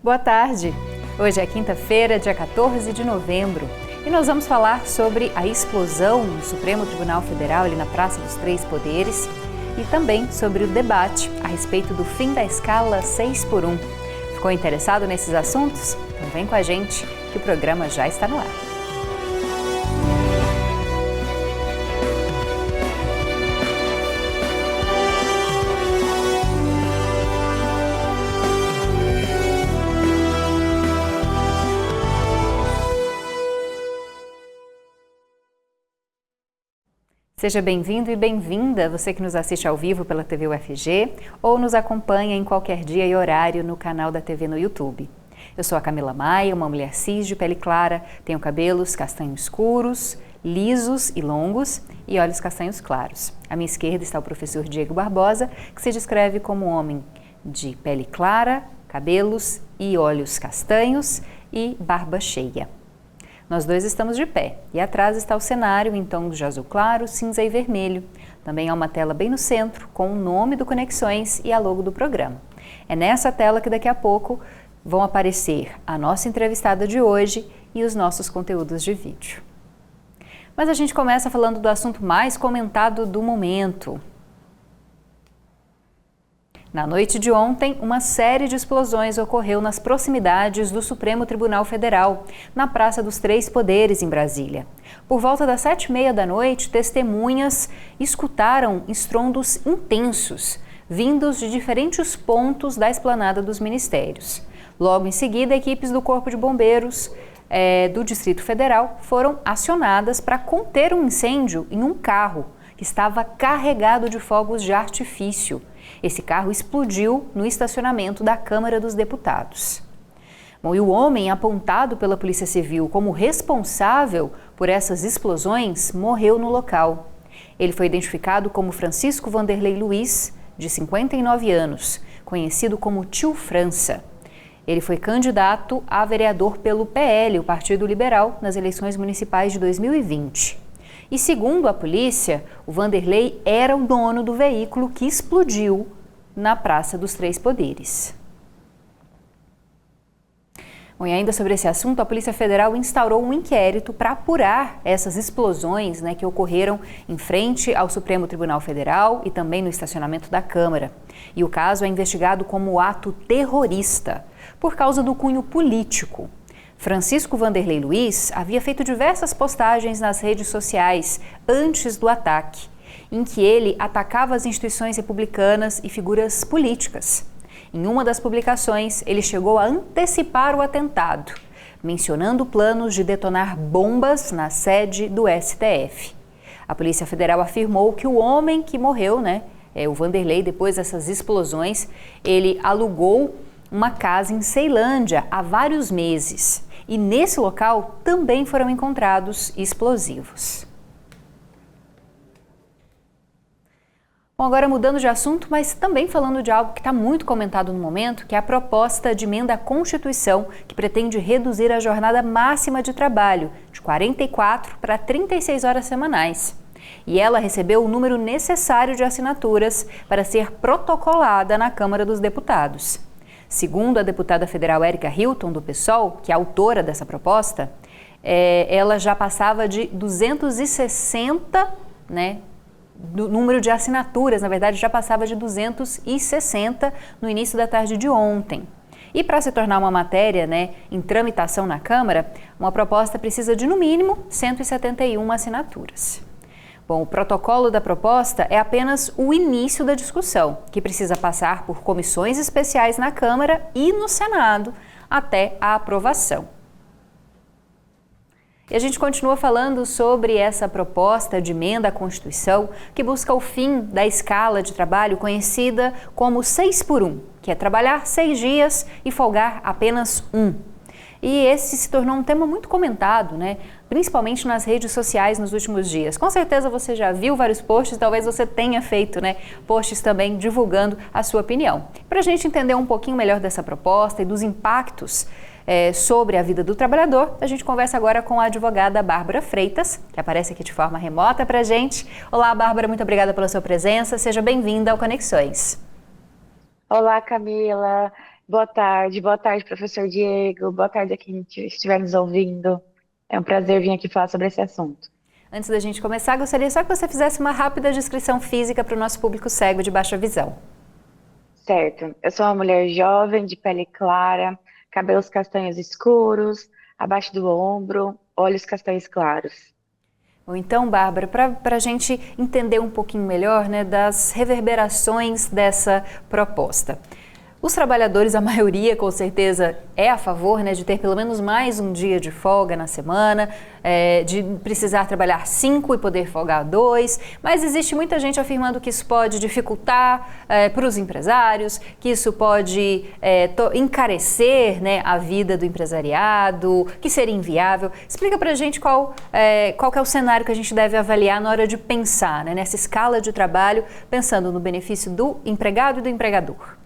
Boa tarde! Hoje é quinta-feira, dia 14 de novembro, e nós vamos falar sobre a explosão no Supremo Tribunal Federal, ali na Praça dos Três Poderes, e também sobre o debate a respeito do fim da escala 6x1. Ficou interessado nesses assuntos? Então vem com a gente que o programa já está no ar. Seja bem-vindo e bem-vinda, você que nos assiste ao vivo pela TV UFG ou nos acompanha em qualquer dia e horário no canal da TV no YouTube. Eu sou a Camila Maia, uma mulher cis de pele clara, tenho cabelos castanhos escuros, lisos e longos e olhos castanhos claros. À minha esquerda está o professor Diego Barbosa, que se descreve como homem de pele clara, cabelos e olhos castanhos e barba cheia. Nós dois estamos de pé e atrás está o cenário em tons de azul claro, cinza e vermelho. Também há uma tela bem no centro com o nome do Conexões e a logo do programa. É nessa tela que daqui a pouco vão aparecer a nossa entrevistada de hoje e os nossos conteúdos de vídeo. Mas a gente começa falando do assunto mais comentado do momento. Na noite de ontem, uma série de explosões ocorreu nas proximidades do Supremo Tribunal Federal, na Praça dos Três Poderes, em Brasília. Por volta das 7h30 da noite, testemunhas escutaram estrondos intensos, vindos de diferentes pontos da esplanada dos ministérios. Logo em seguida, equipes do Corpo de Bombeiros do Distrito Federal foram acionadas para conter um incêndio em um carro que estava carregado de fogos de artifício. Esse carro explodiu no estacionamento da Câmara dos Deputados. Bom, e o homem apontado pela Polícia Civil como responsável por essas explosões morreu no local. Ele foi identificado como Francisco Vanderlei Luiz, de 59 anos, conhecido como Tio França. Ele foi candidato a vereador pelo PL, o Partido Liberal, nas eleições municipais de 2020. E segundo a polícia, o Vanderlei era o dono do veículo que explodiu na Praça dos Três Poderes. Bom, e ainda sobre esse assunto, a Polícia Federal instaurou um inquérito para apurar essas explosões, que ocorreram em frente ao Supremo Tribunal Federal e também no estacionamento da Câmara. E o caso é investigado como ato terrorista, por causa do cunho político. Francisco Vanderlei Luiz havia feito diversas postagens nas redes sociais antes do ataque, em que ele atacava as instituições republicanas e figuras políticas. Em uma das publicações, ele chegou a antecipar o atentado, mencionando planos de detonar bombas na sede do STF. A Polícia Federal afirmou que o homem que morreu, o Vanderlei, depois dessas explosões, ele alugou uma casa em Ceilândia há vários meses. E nesse local também foram encontrados explosivos. Bom, agora mudando de assunto, mas também falando de algo que está muito comentado no momento, que é a proposta de emenda à Constituição, que pretende reduzir a jornada máxima de trabalho de 44 para 36 horas semanais. E ela recebeu o número necessário de assinaturas para ser protocolada na Câmara dos Deputados. Segundo a deputada federal Érica Hilton, do PSOL, que é autora dessa proposta, ela já passava de 260, do número de assinaturas, na verdade já passava de 260 no início da tarde de ontem. E para se tornar uma matéria em tramitação na Câmara, uma proposta precisa de no mínimo 171 assinaturas. Bom, o protocolo da proposta é apenas o início da discussão, que precisa passar por comissões especiais na Câmara e no Senado até a aprovação. E a gente continua falando sobre essa proposta de emenda à Constituição que busca o fim da escala de trabalho conhecida como 6x1, que é trabalhar 6 dias e folgar apenas 1. E esse se tornou um tema muito comentado, principalmente nas redes sociais nos últimos dias. Com certeza você já viu vários posts, talvez você tenha feito posts também divulgando a sua opinião. Para a gente entender um pouquinho melhor dessa proposta e dos impactos sobre a vida do trabalhador, a gente conversa agora com a advogada Bárbara Freitas, que aparece aqui de forma remota para a gente. Olá, Bárbara, muito obrigada pela sua presença. Seja bem-vinda ao Conexões. Olá, Camila. Boa tarde, professor Diego. Boa tarde a quem estiver nos ouvindo. É um prazer vir aqui falar sobre esse assunto. Antes da gente começar, gostaria só que você fizesse uma rápida descrição física para o nosso público cego de baixa visão. Certo, eu sou uma mulher jovem, de pele clara, cabelos castanhos escuros, abaixo do ombro, olhos castanhos claros. Ou então, Bárbara, para a gente entender um pouquinho melhor, né, das reverberações dessa proposta. Os trabalhadores, a maioria com certeza é a favor, né, de ter pelo menos mais um dia de folga na semana, de precisar trabalhar 5 e poder folgar 2, mas existe muita gente afirmando que isso pode dificultar para os empresários, que isso pode encarecer, né, a vida do empresariado, que seria inviável. Explica para a gente qual que é o cenário que a gente deve avaliar na hora de pensar, né, nessa escala de trabalho, pensando no benefício do empregado e do empregador.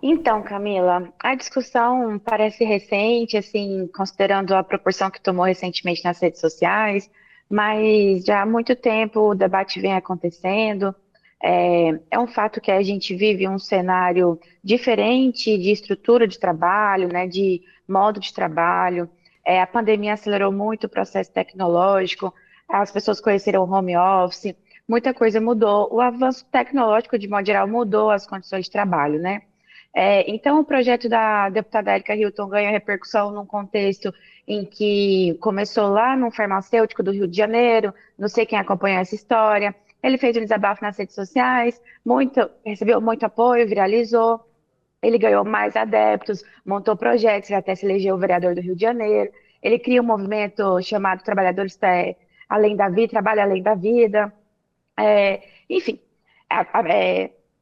Então, Camila, a discussão parece recente, assim, considerando a proporção que tomou recentemente nas redes sociais, mas já há muito tempo o debate vem acontecendo. É um fato que a gente vive um cenário diferente de estrutura de trabalho, né, de modo de trabalho. A pandemia acelerou muito o processo tecnológico, as pessoas conheceram o home office, muita coisa mudou. O avanço tecnológico, de modo geral, mudou as condições de trabalho, né? Então, o projeto da deputada Erika Hilton ganha repercussão num contexto em que começou lá num farmacêutico do Rio de Janeiro, não sei quem acompanhou essa história. Ele fez um desabafo nas redes sociais, recebeu muito apoio, viralizou. Ele ganhou mais adeptos, montou projetos, ele até se elegeu vereador do Rio de Janeiro. Ele cria um movimento chamado Trabalhadores Além da Vida, Trabalho Além da Vida. Enfim,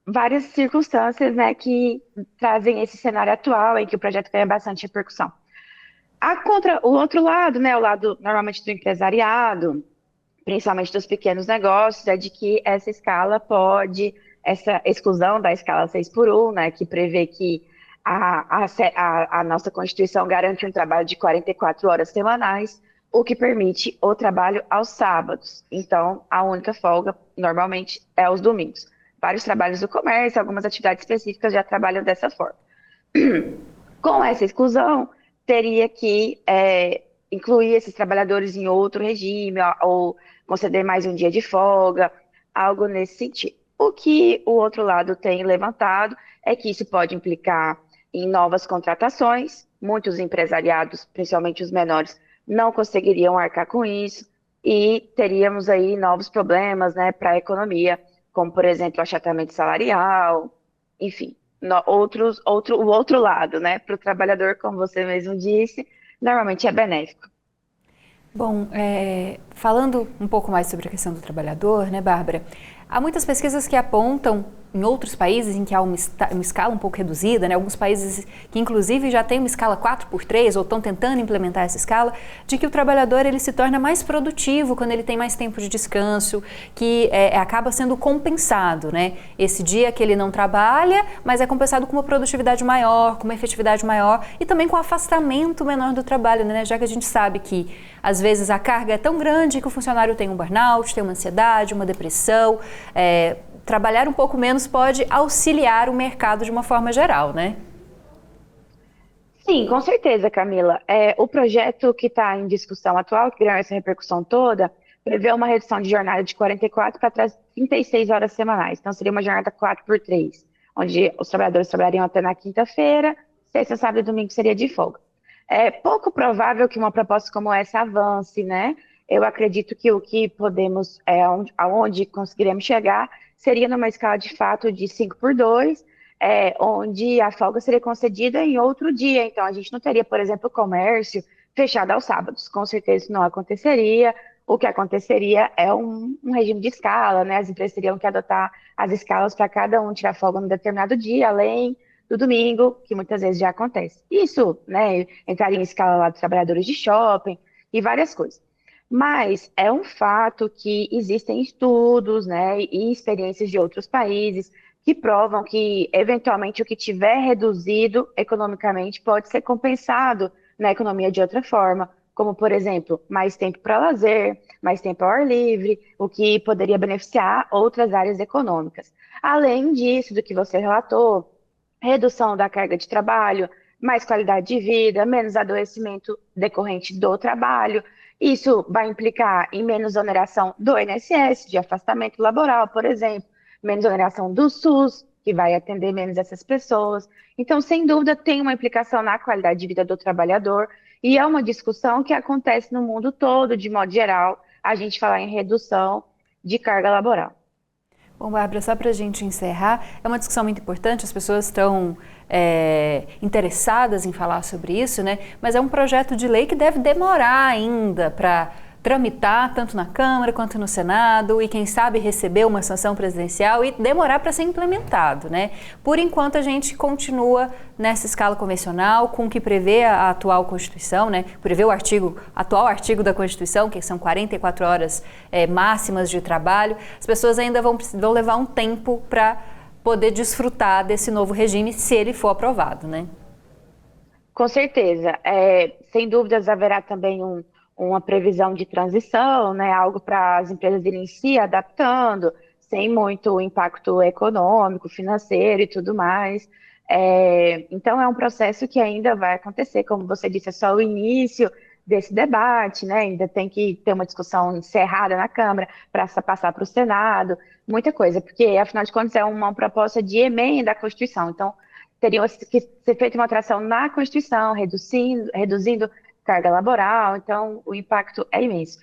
várias circunstâncias, né, que trazem esse cenário atual em que o projeto ganha bastante repercussão. O outro lado, né, o lado normalmente do empresariado, principalmente dos pequenos negócios, é de que essa exclusão da escala 6 por 1, né, que prevê que a nossa Constituição garante um trabalho de 44 horas semanais, o que permite o trabalho aos sábados. Então, a única folga, normalmente, é aos domingos. Vários trabalhos do comércio, algumas atividades específicas já trabalham dessa forma. Com essa exclusão, teria que incluir esses trabalhadores em outro regime, ou conceder mais um dia de folga, algo nesse sentido. O que o outro lado tem levantado é que isso pode implicar em novas contratações, muitos empresariados, principalmente os menores, não conseguiriam arcar com isso, e teríamos aí novos problemas, né, para a economia, como, por exemplo, o achatamento salarial, enfim o outro lado, né? Para o trabalhador, como você mesmo disse, normalmente é benéfico. Bom, falando um pouco mais sobre a questão do trabalhador, né, Bárbara? Há muitas pesquisas que apontam em outros países em que há uma escala um pouco reduzida, né, alguns países que inclusive já têm uma escala 4x3 ou estão tentando implementar essa escala, de que o trabalhador ele se torna mais produtivo quando ele tem mais tempo de descanso, que acaba sendo compensado, né? Esse dia que ele não trabalha, mas é compensado com uma produtividade maior, com uma efetividade maior e também com um afastamento menor do trabalho, né? Já que a gente sabe que às vezes a carga é tão grande que o funcionário tem um burnout, tem uma ansiedade, uma depressão. Trabalhar um pouco menos pode auxiliar o mercado de uma forma geral, né? Sim, com certeza, Camila. O projeto que está em discussão atual, que ganhou essa repercussão toda, prevê uma redução de jornada de 44 para 36 horas semanais. Então, seria uma jornada 4x3, onde os trabalhadores trabalhariam até na quinta-feira, sexta, sábado e domingo seria de folga. É pouco provável que uma proposta como essa avance, né? Eu acredito que o que podemos, aonde conseguiremos chegar, seria numa escala de fato de 5 por 2, onde a folga seria concedida em outro dia. Então, a gente não teria, por exemplo, o comércio fechado aos sábados. Com certeza isso não aconteceria. O que aconteceria é um regime de escala, né? As empresas teriam que adotar as escalas para cada um tirar folga num determinado dia, além do domingo, que muitas vezes já acontece. Isso, né, entraria em escala lá dos trabalhadores de shopping e várias coisas. Mas é um fato que existem estudos, né, e experiências de outros países que provam que, eventualmente, o que tiver reduzido economicamente pode ser compensado na economia de outra forma, como, por exemplo, mais tempo para lazer, mais tempo ao ar livre, o que poderia beneficiar outras áreas econômicas. Além disso, do que você relatou, redução da carga de trabalho, mais qualidade de vida, menos adoecimento decorrente do trabalho. Isso vai implicar em menos oneração do INSS, de afastamento laboral, por exemplo, menos oneração do SUS, que vai atender menos essas pessoas. Então, sem dúvida, tem uma implicação na qualidade de vida do trabalhador, e é uma discussão que acontece no mundo todo, de modo geral, a gente falar em redução de carga laboral. Bom, Bárbara, só para a gente encerrar, é uma discussão muito importante, as pessoas estão interessadas em falar sobre isso, né? Mas é um projeto de lei que deve demorar ainda para tramitar, tanto na Câmara quanto no Senado, e quem sabe receber uma sanção presidencial e demorar para ser implementado, né? Por enquanto a gente continua nessa escala convencional, com o que prevê a atual Constituição, né? Prevê o atual artigo da Constituição, que são 44 horas máximas de trabalho. As pessoas ainda vão levar um tempo para poder desfrutar desse novo regime, se ele for aprovado, né? Com certeza. Sem dúvidas haverá também uma previsão de transição, né? Algo para as empresas irem se adaptando, sem muito impacto econômico, financeiro e tudo mais. Então, é um processo que ainda vai acontecer, como você disse, é só o início desse debate, né? Ainda tem que ter uma discussão encerrada na Câmara para passar para o Senado, muita coisa, porque, afinal de contas, é uma proposta de emenda à Constituição. Então, teria que ser feita uma alteração na Constituição, reduzindo carga laboral, então o impacto é imenso.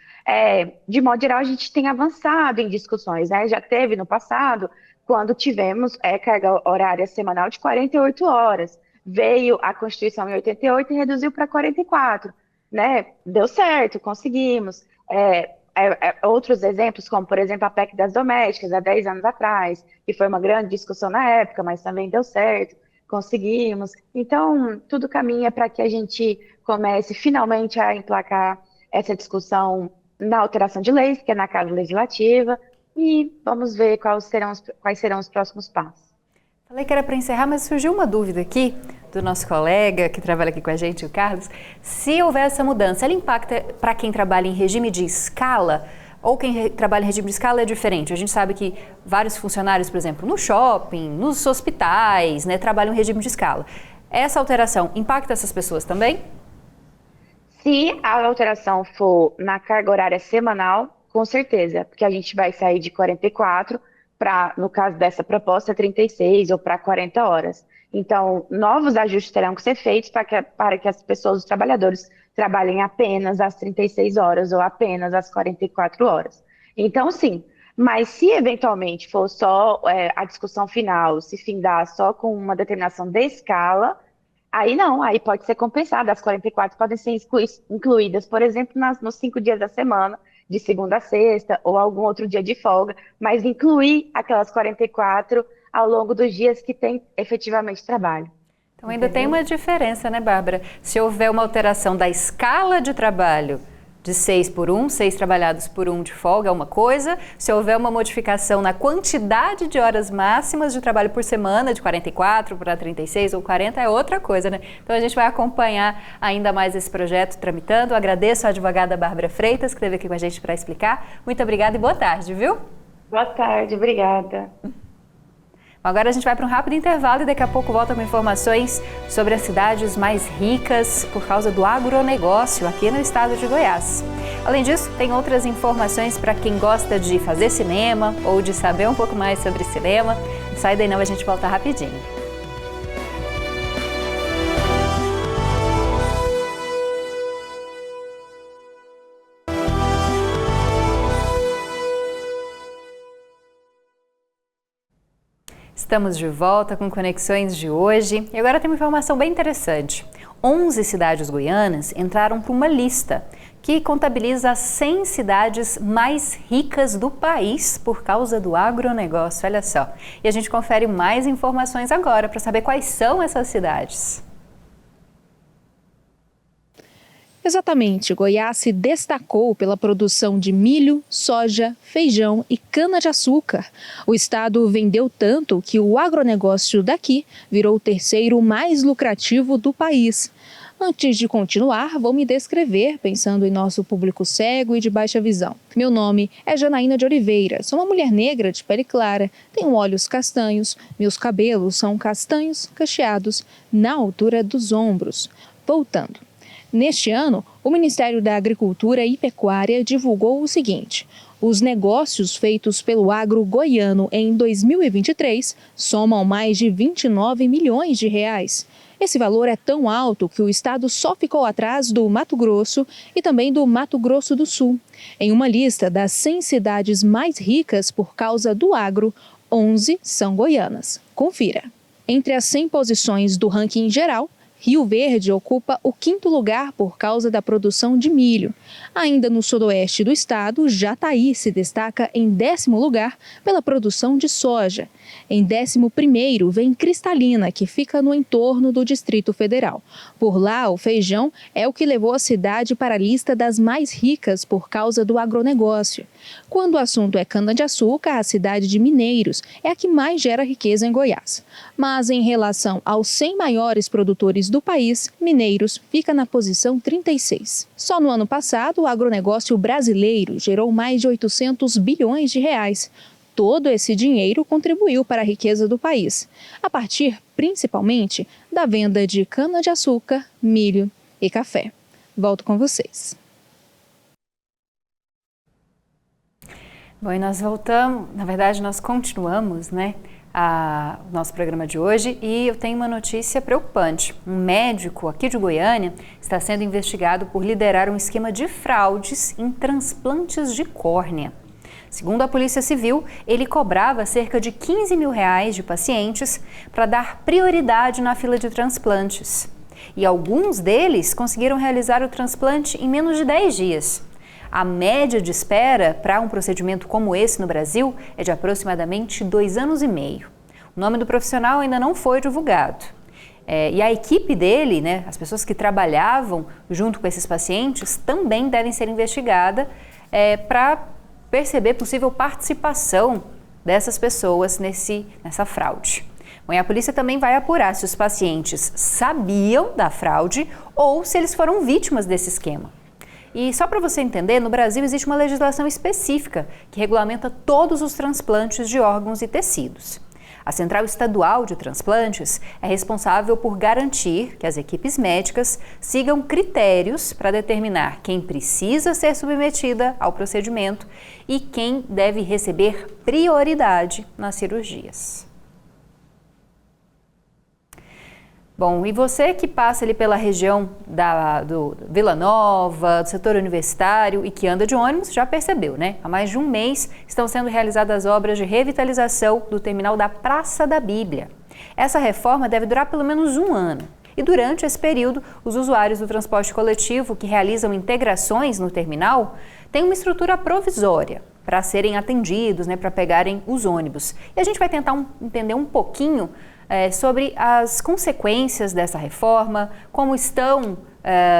De modo geral, a gente tem avançado em discussões, né? Já teve no passado, quando tivemos carga horária semanal de 48 horas. Veio a Constituição em 88 e reduziu para 44, né? Deu certo, conseguimos. Outros exemplos, como, por exemplo, a PEC das domésticas, há 10 anos atrás, que foi uma grande discussão na época, mas também deu certo, conseguimos. Então, tudo caminha para que a gente comece finalmente a emplacar essa discussão na alteração de leis, que é na Casa Legislativa, e vamos ver quais serão os próximos passos. Falei que era para encerrar, mas surgiu uma dúvida aqui do nosso colega que trabalha aqui com a gente, o Carlos. Se houver essa mudança, ela impacta para quem trabalha em regime de escala ou quem trabalha em regime de escala é diferente? A gente sabe que vários funcionários, por exemplo, no shopping, nos hospitais, né, trabalham em regime de escala. Essa alteração impacta essas pessoas também? Se a alteração for na carga horária semanal, com certeza, porque a gente vai sair de 44 para, no caso dessa proposta, 36 ou para 40 horas. Então, novos ajustes terão que ser feitos para que as pessoas, os trabalhadores, trabalhem apenas às 36 horas ou apenas às 44 horas. Então, sim, mas se eventualmente for só a discussão final, se findar só com uma determinação de escala, aí não, aí pode ser compensado. As 44 podem ser incluídas, por exemplo, nos 5 dias da semana, de segunda a sexta, ou algum outro dia de folga, mas incluir aquelas 44 ao longo dos dias que tem efetivamente trabalho. Então ainda tem uma diferença, né, Bárbara? Se houver uma alteração da escala de trabalho de 6 por 1, 6 trabalhados por 1 de folga é uma coisa. Se houver uma modificação na quantidade de horas máximas de trabalho por semana, de 44 para 36 ou 40, é outra coisa, né? Então a gente vai acompanhar ainda mais esse projeto tramitando. Eu agradeço a advogada Bárbara Freitas, que esteve aqui com a gente para explicar. Muito obrigada e boa tarde, viu? Boa tarde, obrigada. Agora a gente vai para um rápido intervalo e daqui a pouco volta com informações sobre as cidades mais ricas por causa do agronegócio aqui no estado de Goiás. Além disso, tem outras informações para quem gosta de fazer cinema ou de saber um pouco mais sobre cinema. Não sai daí não, a gente volta rapidinho. Estamos de volta com Conexões de hoje e agora tem uma informação bem interessante. 11 cidades goianas entraram para uma lista que contabiliza as 100 cidades mais ricas do país por causa do agronegócio, olha só. E a gente confere mais informações agora para saber quais são essas cidades. Exatamente, Goiás se destacou pela produção de milho, soja, feijão e cana-de-açúcar. O estado vendeu tanto que o agronegócio daqui virou o terceiro mais lucrativo do país. Antes de continuar, vou me descrever pensando em nosso público cego e de baixa visão. Meu nome é Janaína de Oliveira, sou uma mulher negra de pele clara, tenho olhos castanhos, meus cabelos são castanhos cacheados na altura dos ombros. Voltando. Neste ano, o Ministério da Agricultura e Pecuária divulgou o seguinte: os negócios feitos pelo agro goiano em 2023 somam mais de 29 milhões de reais. Esse valor é tão alto que o estado só ficou atrás do Mato Grosso e também do Mato Grosso do Sul. Em uma lista das 100 cidades mais ricas por causa do agro, 11 são goianas. Confira. Entre as 100 posições do ranking geral, Rio Verde ocupa o 5º lugar por causa da produção de milho. Ainda no sudoeste do estado, Jataí se destaca em 10º lugar pela produção de soja. Em 11º vem Cristalina, que fica no entorno do Distrito Federal. Por lá, o feijão é o que levou a cidade para a lista das mais ricas por causa do agronegócio. Quando o assunto é cana-de-açúcar, a cidade de Mineiros é a que mais gera riqueza em Goiás. Mas em relação aos 100 maiores produtores do país, Mineiros fica na posição 36. Só no ano passado, o agronegócio brasileiro gerou mais de 800 bilhões de reais. Todo esse dinheiro contribuiu para a riqueza do país, a partir, principalmente, da venda de cana-de-açúcar, milho e café. Volto com vocês. Bom, e nós voltamos, na verdade nós continuamos, o nosso programa de hoje, e eu tenho uma notícia preocupante. Um médico aqui de Goiânia está sendo investigado por liderar um esquema de fraudes em transplantes de córnea. Segundo a Polícia Civil, ele cobrava cerca de R$15 mil de pacientes para dar prioridade na fila de transplantes. E alguns deles conseguiram realizar o transplante em menos de 10 dias. A média de espera para um procedimento como esse no Brasil é de aproximadamente 2 anos e meio. O nome do profissional ainda não foi divulgado. E a equipe dele, as pessoas que trabalhavam junto com esses pacientes, também devem ser investigadas para perceber possível participação dessas pessoas nessa fraude. Bom, e a polícia também vai apurar se os pacientes sabiam da fraude ou se eles foram vítimas desse esquema. E só para você entender, no Brasil existe uma legislação específica que regulamenta todos os transplantes de órgãos e tecidos. A Central Estadual de Transplantes é responsável por garantir que as equipes médicas sigam critérios para determinar quem precisa ser submetida ao procedimento e quem deve receber prioridade nas cirurgias. Bom, e você que passa ali pela região do Vila Nova, do setor universitário e que anda de ônibus, já percebeu, Há mais de um mês estão sendo realizadas obras de revitalização do terminal da Praça da Bíblia. Essa reforma deve durar pelo menos um ano. E durante esse período, os usuários do transporte coletivo que realizam integrações no terminal têm uma estrutura provisória para serem atendidos, para pegarem os ônibus. E a gente vai tentar entender um pouquinho sobre as consequências dessa reforma, como estão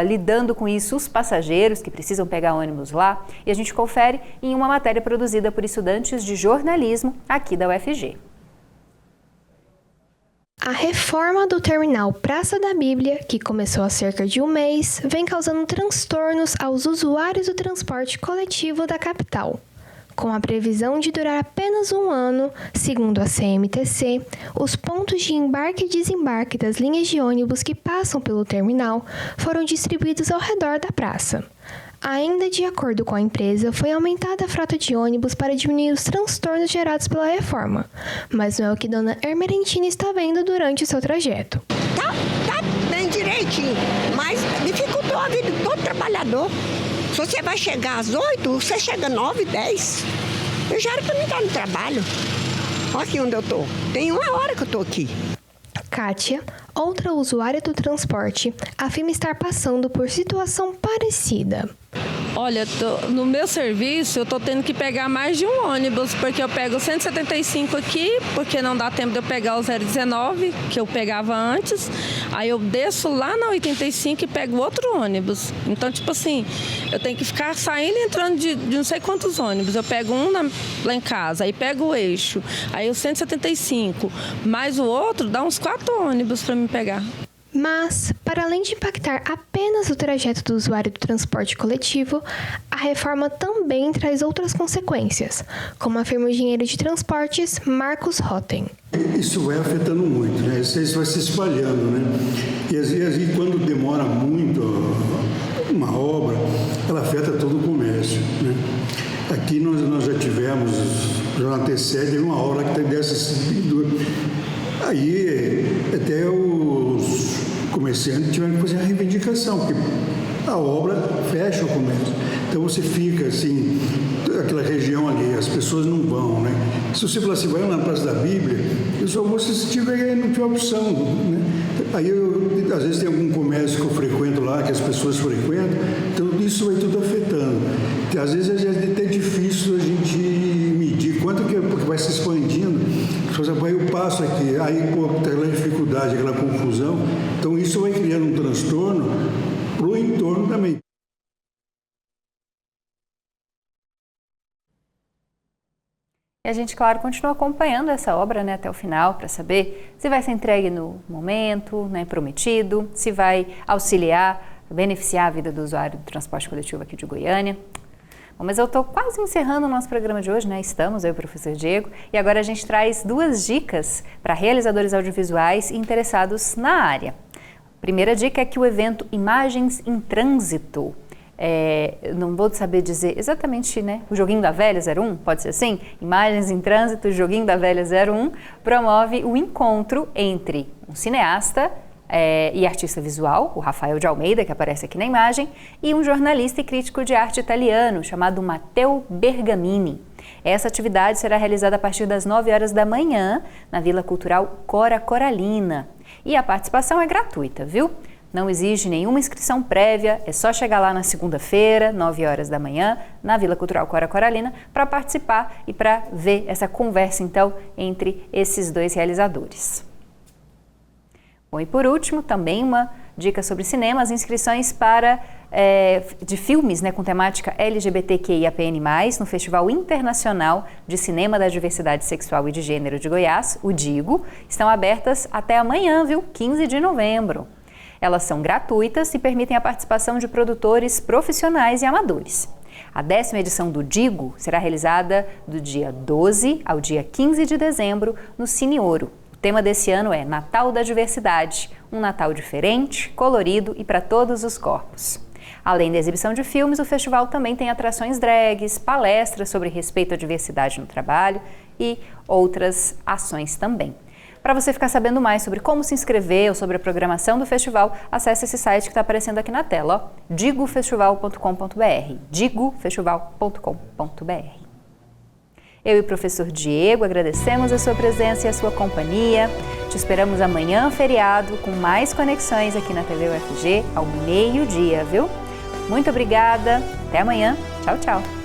lidando com isso os passageiros que precisam pegar ônibus lá. E a gente confere em uma matéria produzida por estudantes de jornalismo aqui da UFG. A reforma do terminal Praça da Bíblia, que começou há cerca de um mês, vem causando transtornos aos usuários do transporte coletivo da capital. Com a previsão de durar apenas um ano, segundo a CMTC, os pontos de embarque e desembarque das linhas de ônibus que passam pelo terminal foram distribuídos ao redor da praça. Ainda de acordo com a empresa, foi aumentada a frota de ônibus para diminuir os transtornos gerados pela reforma, mas não é o que Dona Ermerentina está vendo durante o seu trajeto. Tá bem direitinho, mas dificultou a vida de todo trabalhador. Se você vai chegar às 8, você chega 9, 10. Eu já era para mim estar no trabalho. Olha aqui onde eu tô. Tem 1 hora que eu tô aqui. Kátia, outra usuária do transporte, afirma estar passando por situação parecida. Olha, no meu serviço eu tô tendo que pegar mais de um ônibus, porque eu pego o 175 aqui, porque não dá tempo de eu pegar o 019, que eu pegava antes. Aí eu desço lá na 85 e pego outro ônibus. Então, tipo assim, eu tenho que ficar saindo e entrando de não sei quantos ônibus. Eu pego um lá em casa, aí pego o eixo, aí o 175, mais o outro, dá uns 4 ônibus para me pegar. Mas, para além de impactar apenas o trajeto do usuário do transporte coletivo, a reforma também traz outras consequências, como afirma o engenheiro de transportes Marcos Rotten. Isso vai afetando muito, né? Isso vai se espalhando, né? E às vezes, quando demora muito uma obra, ela afeta todo o comércio, né? Aqui nós já tivemos, já antecede uma obra que tem dessas. Aí até os comerciantes tiveram que fazer a reivindicação, porque a obra fecha o comércio. Então você fica assim, aquela região ali, as pessoas não vão, né? Se você falar assim, vai na Praça da Bíblia, eu só vou se não tiver opção, né? Aí às vezes tem algum comércio que eu frequento lá, que as pessoas frequentam, então isso vai tudo afetando. Então, às vezes é até difícil a gente medir quanto que porque vai se expandindo. Por exemplo, aí eu passo aqui, aí tem aquela dificuldade, aquela confusão, então isso vai criando um transtorno para o entorno também. E a gente, claro, continua acompanhando essa obra, né, até o final, para saber se vai ser entregue no momento, né, prometido, se vai auxiliar, beneficiar a vida do usuário do transporte coletivo aqui de Goiânia. Bom, mas eu estou quase encerrando o nosso programa de hoje, né? Estamos, eu e o professor Diego, e agora a gente traz 2 dicas para realizadores audiovisuais interessados na área. A primeira dica é que o evento Imagens em Trânsito, não vou saber dizer exatamente, né? O Joguinho da Velha 01, pode ser assim? Imagens em Trânsito, Joguinho da Velha 01, promove o encontro entre um cineasta e artista visual, o Rafael de Almeida, que aparece aqui na imagem, e um jornalista e crítico de arte italiano, chamado Matteo Bergamini. Essa atividade será realizada a partir das 9 horas da manhã, na Vila Cultural Cora Coralina. E a participação é gratuita, viu? Não exige nenhuma inscrição prévia, é só chegar lá na segunda-feira, 9 horas da manhã, na Vila Cultural Cora Coralina, para participar e para ver essa conversa, então, entre esses 2 realizadores. Bom, e por último, também uma dica sobre cinema, as inscrições de filmes, né, com temática LGBTQIAPN+, no Festival Internacional de Cinema da Diversidade Sexual e de Gênero de Goiás, o DIGO, estão abertas até amanhã, viu? 15 de novembro. Elas são gratuitas e permitem a participação de produtores profissionais e amadores. A 10ª edição do DIGO será realizada do dia 12 ao dia 15 de dezembro no Cine Ouro. O tema desse ano é Natal da Diversidade, um Natal diferente, colorido e para todos os corpos. Além da exibição de filmes, o festival também tem atrações drags, palestras sobre respeito à diversidade no trabalho e outras ações também. Para você ficar sabendo mais sobre como se inscrever ou sobre a programação do festival, acesse esse site que está aparecendo aqui na tela, digofestival.com.br, digofestival.com.br. Eu e o professor Diego agradecemos a sua presença e a sua companhia. Te esperamos amanhã, feriado, com mais conexões aqui na TV UFG ao meio-dia, viu? Muito obrigada, até amanhã, tchau, tchau!